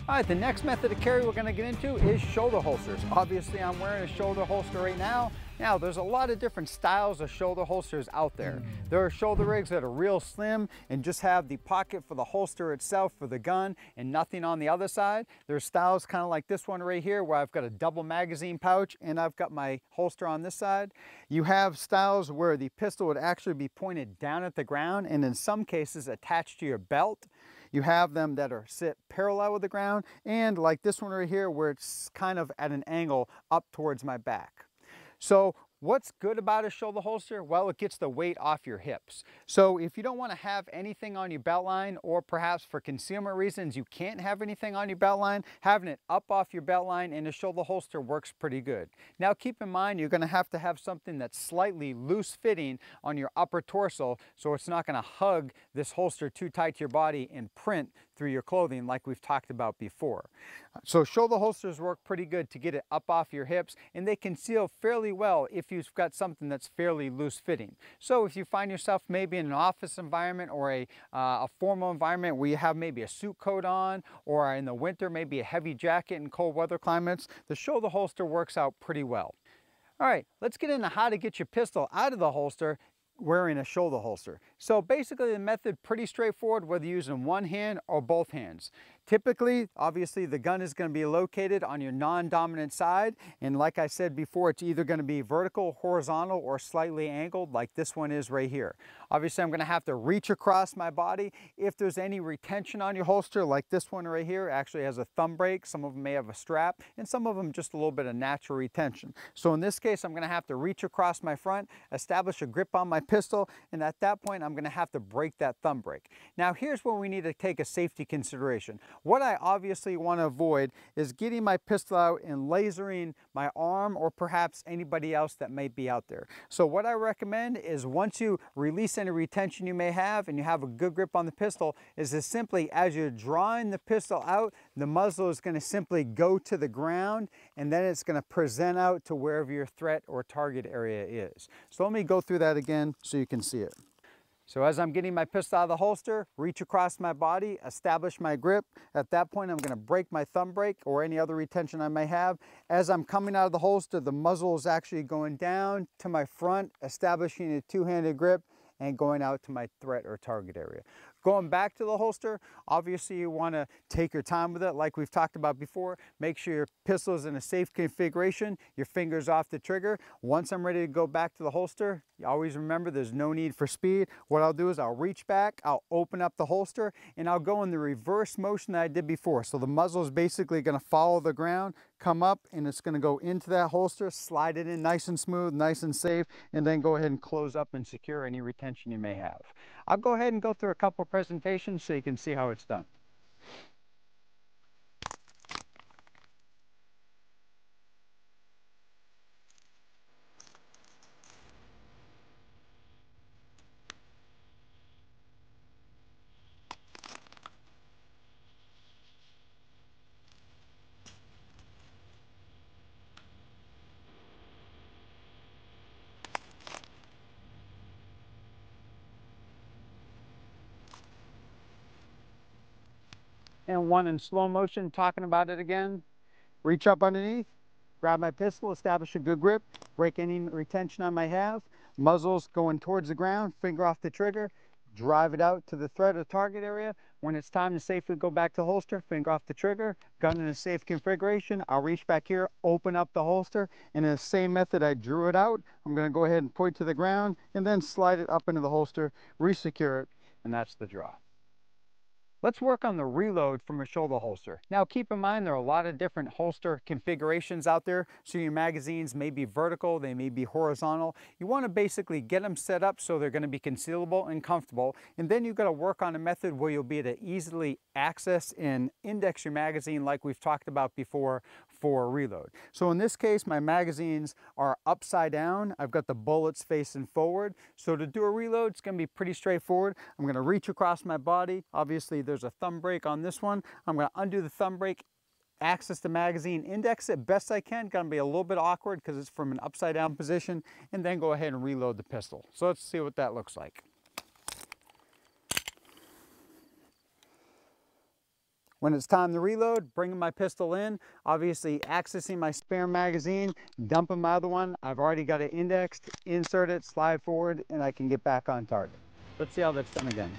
All right, the next method of carry we're going to get into is shoulder holsters. Obviously, I'm wearing a shoulder holster right now. Now, there's a lot of different styles of shoulder holsters out there. There are shoulder rigs that are real slim and just have the pocket for the holster itself for the gun and nothing on the other side. There's styles kind of like this one right here where I've got a double magazine pouch and I've got my holster on this side. You have styles where the pistol would actually be pointed down at the ground and in some cases attached to your belt. You have them that are sit parallel with the ground and like this one right here where it's kind of at an angle up towards my back. So what's good about a shoulder holster? Well, it gets the weight off your hips. So if you don't want to have anything on your belt line, or perhaps for concealment reasons you can't have anything on your belt line, having it up off your belt line in a shoulder holster works pretty good. Now keep in mind you're going to have something that's slightly loose fitting on your upper torso so it's not going to hug this holster too tight to your body and print through your clothing like we've talked about before. So shoulder holsters work pretty good to get it up off your hips, and they conceal fairly well if you've got something that's fairly loose fitting. So if you find yourself maybe in an office environment or a formal environment where you have maybe a suit coat on, or in the winter maybe a heavy jacket in cold weather climates, the shoulder holster works out pretty well. All right, let's get into how to get your pistol out of the holster wearing a shoulder holster. So basically the method pretty straightforward whether you're using one hand or both hands. Typically, obviously the gun is going to be located on your non-dominant side, and like I said before, it's either going to be vertical, horizontal, or slightly angled like this one is right here. Obviously I'm going to have to reach across my body. If there's any retention on your holster like this one right here, actually has a thumb brake, some of them may have a strap, and some of them just a little bit of natural retention. So in this case I'm going to have to reach across my front, establish a grip on my pistol, and at that point I'm going to have to break that thumb brake. Now here's where we need to take a safety consideration. What I obviously want to avoid is getting my pistol out and lasering my arm or perhaps anybody else that may be out there. So what I recommend is once you release any retention you may have and you have a good grip on the pistol, is to simply, as you're drawing the pistol out, the muzzle is going to simply go to the ground and then it's going to present out to wherever your threat or target area is. So let me go through that again so you can see it. So as I'm getting my pistol out of the holster, reach across my body, establish my grip. At that point, I'm going to break my thumb brake or any other retention I may have. As I'm coming out of the holster, the muzzle is actually going down to my front, establishing a two-handed grip and going out to my threat or target area. Going back to the holster, obviously you want to take your time with it like we've talked about before. Make sure your pistol is in a safe configuration, your fingers off the trigger. Once I'm ready to go back to the holster, you always remember there's no need for speed. What I'll do is I'll reach back, I'll open up the holster, and I'll go in the reverse motion that I did before. So the muzzle is basically going to follow the ground, come up, and it's going to go into that holster, slide it in nice and smooth, nice and safe, and then go ahead and close up and secure any retention you may have. I'll go ahead and go through a couple presentations so you can see how it's done. And one in slow motion, talking about it again. Reach up underneath, grab my pistol, establish a good grip, break any retention I may have. Muzzle's going towards the ground, finger off the trigger, drive it out to the threat or target area. When it's time to safely go back to the holster, finger off the trigger, gun in a safe configuration. I'll reach back here, open up the holster, and in the same method I drew it out, I'm going to go ahead and point to the ground and then slide it up into the holster, resecure it, and that's the draw. Let's work on the reload from a shoulder holster. Now keep in mind there are a lot of different holster configurations out there. So your magazines may be vertical, they may be horizontal. You want to basically get them set up so they're going to be concealable and comfortable. And then you've got to work on a method where you'll be able to easily access and index your magazine like we've talked about before for a reload. So in this case, my magazines are upside down. I've got the bullets facing forward. So to do a reload, it's going to be pretty straightforward. I'm going to reach across my body. Obviously, there's a thumb brake on this one. I'm going to undo the thumb brake, access the magazine, index it best I can. Going to be a little bit awkward because it's from an upside down position, and then go ahead and reload the pistol. So let's see what that looks like. When it's time to reload, bringing my pistol in, obviously accessing my spare magazine, dumping my other one. I've already got it indexed, insert it, slide forward, and I can get back on target. Let's see how that's done again.